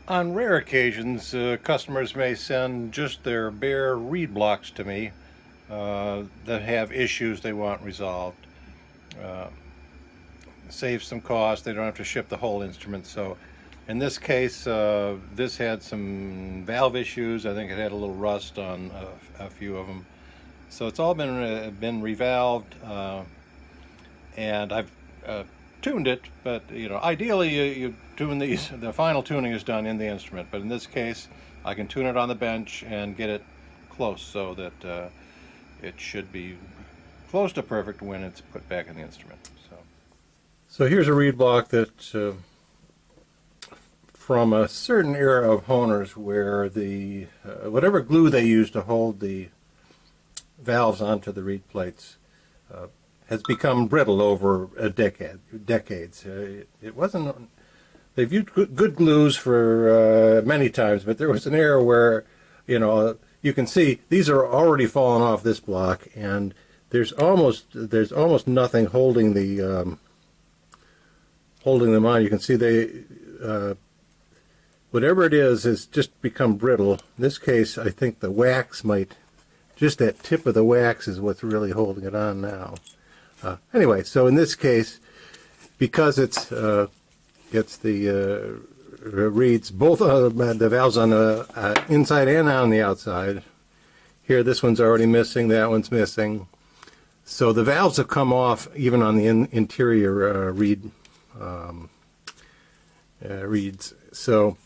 On rare occasions, customers may send just their bare reed blocks to me that have issues they want resolved. Uh, Saves some cost. They don't have to ship the whole instrument. So in this case, this had some valve issues. I think it had a little rust on a few of them. So it's all been revalved, and I've tuned it. But ideally, you tune these. The final tuning is done in the instrument. But in this case, I can tune it on the bench and get it close so that it should be close to perfect when it's put back in the instrument. So here's a reed block that from a certain era of Hohner's, where the whatever glue they used to hold the valves onto the reed plates has become brittle over decades. It wasn't. They've used good glues for many times, but there was an era where you can see these are already falling off this block, and there's almost nothing holding the holding them on. You can see they whatever it is has just become brittle. In this case, I think the wax just that tip of the wax is what's really holding it on now. Anyway, so in this case, because it's the reeds, both the valves on the inside and on the outside. Here, this one's already missing, that one's missing. So the valves have come off even on the interior reeds. So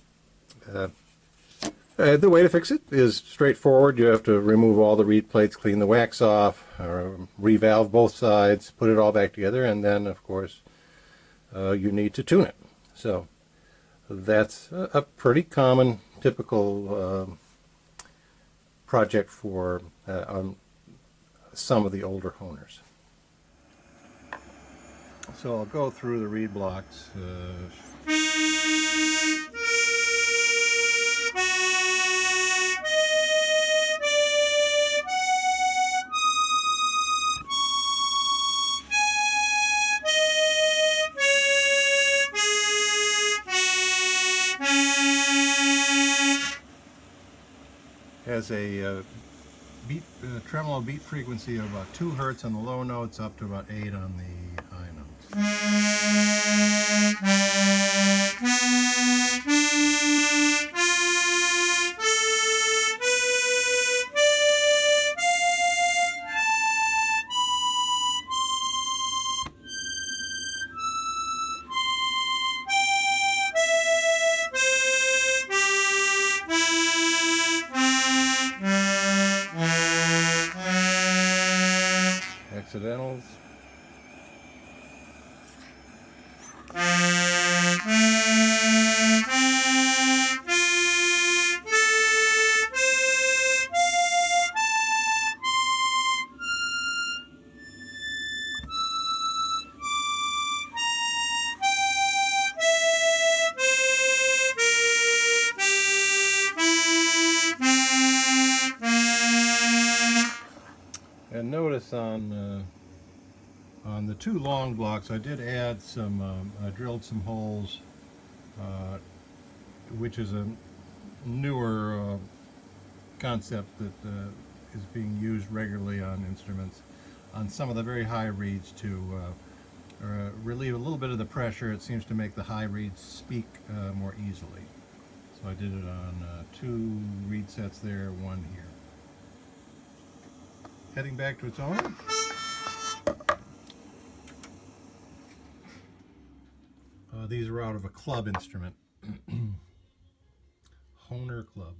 the way to fix it is straightforward. You have to remove all the reed plates, clean the wax off, revalve both sides, put it all back together, and then, of course, you need to tune it. So that's a pretty common, typical project for some of the older Hohners. So I'll go through the reed blocks. Has a tremolo beat frequency of about 2 hertz on the low notes, up to about 8 on the high notes. Accidentals. And notice on the 2 long blocks, I did add some. I drilled some holes, which is a newer concept that is being used regularly on instruments, on some of the very high reeds to relieve a little bit of the pressure. It seems to make the high reeds speak more easily. So I did it on 2 reed sets there, 1 here. Heading back to its owner. These are out of a club instrument. Hohner Club.